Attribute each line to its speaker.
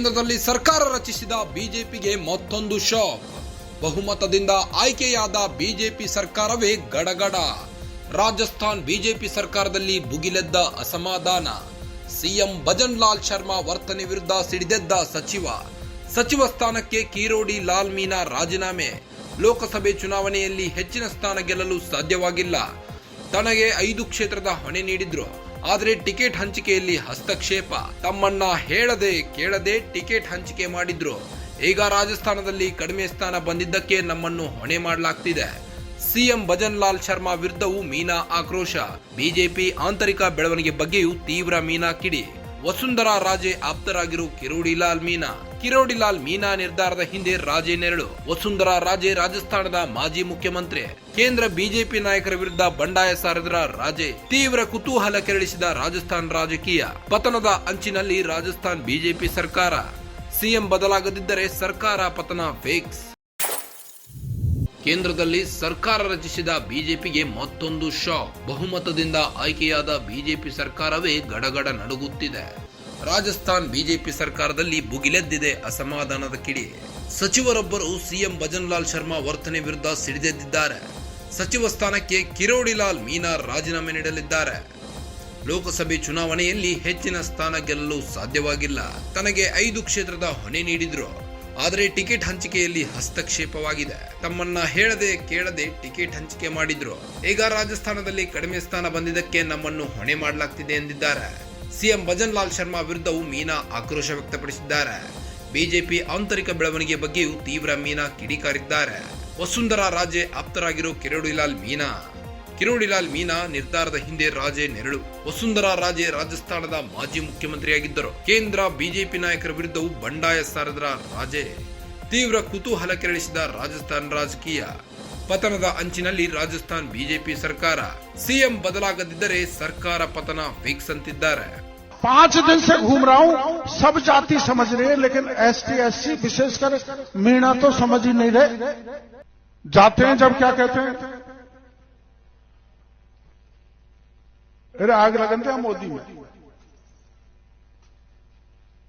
Speaker 1: ಕೇಂದ್ರದಲ್ಲಿ ಸರ್ಕಾರ ರಚಿಸಿದ ಬಿಜೆಪಿಗೆ ಮತ್ತೊಂದು ಶಾಕ್. ಬಹುಮತದಿಂದ ಆಯ್ಕೆಯಾದ ಬಿಜೆಪಿ ಸರ್ಕಾರವೇ ಗಡಗಡ. ರಾಜಸ್ಥಾನ್ ಬಿಜೆಪಿ ಸರ್ಕಾರದಲ್ಲಿ ಭುಗಿಲೆದ್ದ ಅಸಮಾಧಾನ. ಸಿಎಂ ಭಜನ್ ಲಾಲ್ ಶರ್ಮಾ ವರ್ತನೆ ವಿರುದ್ಧ ಸಿಡಿದೆದ್ದ ಸಚಿವ ಸ್ಥಾನಕ್ಕೆ ಕಿರೋಡಿ ಲಾಲ್ ಮೀನಾ ರಾಜೀನಾಮೆ. ಲೋಕಸಭೆ ಚುನಾವಣೆಯಲ್ಲಿ ಹೆಚ್ಚಿನ ಸ್ಥಾನ ಗೆಲ್ಲಲು ಸಾಧ್ಯವಾಗಿಲ್ಲ. ತನಗೆ 5 ಕ್ಷೇತ್ರದ ಹೊಣೆ ನೀಡಿದ್ರು, ಆದರೆ ಟಿಕೆಟ್ ಹಂಚಿಕೆಯಲ್ಲಿ ಹಸ್ತಕ್ಷೇಪ. ತಮ್ಮನ್ನ ಹೇಳದೆ ಕೇಳದೆ ಟಿಕೆಟ್ ಹಂಚಿಕೆ ಮಾಡಿದ್ರು. ಈಗ ರಾಜಸ್ಥಾನದಲ್ಲಿ ಕಡಿಮೆ ಸ್ಥಾನ ಬಂದಿದ್ದಕ್ಕೆ ನಮ್ಮನ್ನು ಹೊಣೆ ಮಾಡಲಾಗ್ತಿದೆ. ಸಿಎಂ ಭಜನ್ ಲಾಲ್ ಶರ್ಮಾ ವಿರುದ್ಧವೂ ಮೀನಾ ಆಕ್ರೋಶ. ಬಿಜೆಪಿ ಆಂತರಿಕ ಬೆಳವಣಿಗೆ ಬಗ್ಗೆಯೂ ತೀವ್ರ ಮೀನಾ ಕಿಡಿ. ವಸುಂಧರಾ ರಾಜೆ ಆಪ್ತರಾಗಿರೋ ಕಿರೋಡಿ ಲಾಲ್ ಮೀನಾ ನಿರ್ಧಾರದ ಹಿಂದೆ ರಾಜೆ ನೆರಳು. ವಸುಂಧರಾ ರಾಜೆ ರಾಜಸ್ಥಾನದ ಮಾಜಿ ಮುಖ್ಯಮಂತ್ರಿ. ಕೇಂದ್ರ ಬಿಜೆಪಿ ನಾಯಕರ ವಿರುದ್ಧ ಬಂಡಾಯ ಸಾರಿದ್ರ ರಾಜೆ. ತೀವ್ರ ಕುತೂಹಲ ಕೆರಳಿಸಿದ ರಾಜಸ್ಥಾನ್ ರಾಜಕೀಯ. ಪತನದ ಅಂಚಿನಲ್ಲಿ ರಾಜಸ್ಥಾನ್ ಬಿಜೆಪಿ ಸರ್ಕಾರ. ಸಿಎಂ ಬದಲಾಗದಿದ್ದರೆ ಸರ್ಕಾರ ಪತನ ಫಿಕ್ಸ್. ಕೇಂದ್ರದಲ್ಲಿ ಸರ್ಕಾರ ರಚಿಸಿದ ಬಿಜೆಪಿಗೆ ಮತ್ತೊಂದು ಶಾಕ್. ಬಹುಮತದಿಂದ ಆಯ್ಕೆಯಾದ ಬಿಜೆಪಿ ಸರ್ಕಾರವೇ ಗಡಗಡ ನಡುಗುತ್ತಿದೆ. ರಾಜಸ್ಥಾನ್ ಬಿಜೆಪಿ ಸರ್ಕಾರದಲ್ಲಿ ಭುಗಿಲೆದ್ದಿದೆ ಅಸಮಾಧಾನದ ಕಿಡಿ. ಸಚಿವರೊಬ್ಬರು ಸಿಎಂ ಭಜನ್ ಲಾಲ್ ಶರ್ಮಾ ವರ್ತನೆ ವಿರುದ್ಧ ಸಿಡಿದೆದ್ದಿದ್ದಾರೆ. ಸಚಿವ ಸ್ಥಾನಕ್ಕೆ ಕಿರೋಡಿ ಲಾಲ್ ಮೀನಾ ರಾಜೀನಾಮೆ ನೀಡಲಿದ್ದಾರೆ. ಲೋಕಸಭೆ ಚುನಾವಣೆಯಲ್ಲಿ ಹೆಚ್ಚಿನ ಸ್ಥಾನ ಗೆಲ್ಲಲು ಸಾಧ್ಯವಾಗಿಲ್ಲ. ತನಗೆ 5 ಕ್ಷೇತ್ರದ ಹೊಣೆ ನೀಡಿದ್ರು, ಆದರೆ ಟಿಕೆಟ್ ಹಂಚಿಕೆಯಲ್ಲಿ ಹಸ್ತಕ್ಷೇಪವಾಗಿದೆ. ತಮ್ಮನ್ನ ಹೇಳದೆ ಕೇಳದೆ ಟಿಕೆಟ್ ಹಂಚಿಕೆ ಮಾಡಿದ್ರು. ಈಗ ರಾಜಸ್ಥಾನದಲ್ಲಿ ಕಡಿಮೆ ಸ್ಥಾನ ಬಂದಿದ್ದಕ್ಕೆ ನಮ್ಮನ್ನು ಹೊಣೆ ಮಾಡಲಾಗ್ತಿದೆ ಎಂದಿದ್ದಾರೆ. ಸಿಎಂ ಭಜನ್ ಲಾಲ್ ಶರ್ಮಾ ವಿರುದ್ಧವೂ ಮೀನಾ ಆಕ್ರೋಶ ವ್ಯಕ್ತಪಡಿಸಿದ್ದಾರೆ. ಬಿಜೆಪಿ ಆಂತರಿಕ ಬೆಳವಣಿಗೆ ಬಗ್ಗೆಯೂ ತೀವ್ರ ಮೀನಾ ಕಿಡಿಕಾರಿದ್ದಾರೆ. ವಸುಂಧರಾ ರಾಜೆ ಆಪ್ತರಾಗಿರೋ ಕಿರೋಡಿ ಲಾಲ್ ಮೀನಾ ನಿರ್ಧಾರದ ಹಿಂದೆ ರಾಜೆ ನೆರಳು. ವಸುಂಧರಾ ರಾಜೆ ರಾಜಸ್ಥಾನದ ಮಾಜಿ ಮುಖ್ಯಮಂತ್ರಿಯಾಗಿದ್ದರು. ಕೇಂದ್ರ ಬಿಜೆಪಿ ನಾಯಕರ ವಿರುದ್ಧವೂ ಬಂಡಾಯ ಸಾರಿದ್ರ ರಾಜೆ. ತೀವ್ರ ಕುತೂಹಲ ಕೆರಳಿಸಿದ ರಾಜಸ್ಥಾನ್ ರಾಜಕೀಯ. ಪತನದ ಅಂಚಿನಲ್ಲಿ ರಾಜಸ್ಥಾನ್ ಬಿಜೆಪಿ ಸರ್ಕಾರ. ಸಿಎಂ ಬದಲಾಗದಿದ್ದರೆ ಸರ್ಕಾರ ಪತನ ಫಿಕ್ಸ್ ಅಂತಿದ್ದಾರೆ.
Speaker 2: 5 दिन से घूम रहा हूं, सब जाति समझ रहे हैं, लेकिन एसटी एससी विशेषकर मीणा तो समझ ही नहीं रहे. जाते हैं जब क्या कहते हैं, अरे आग लगन थे मोदी में.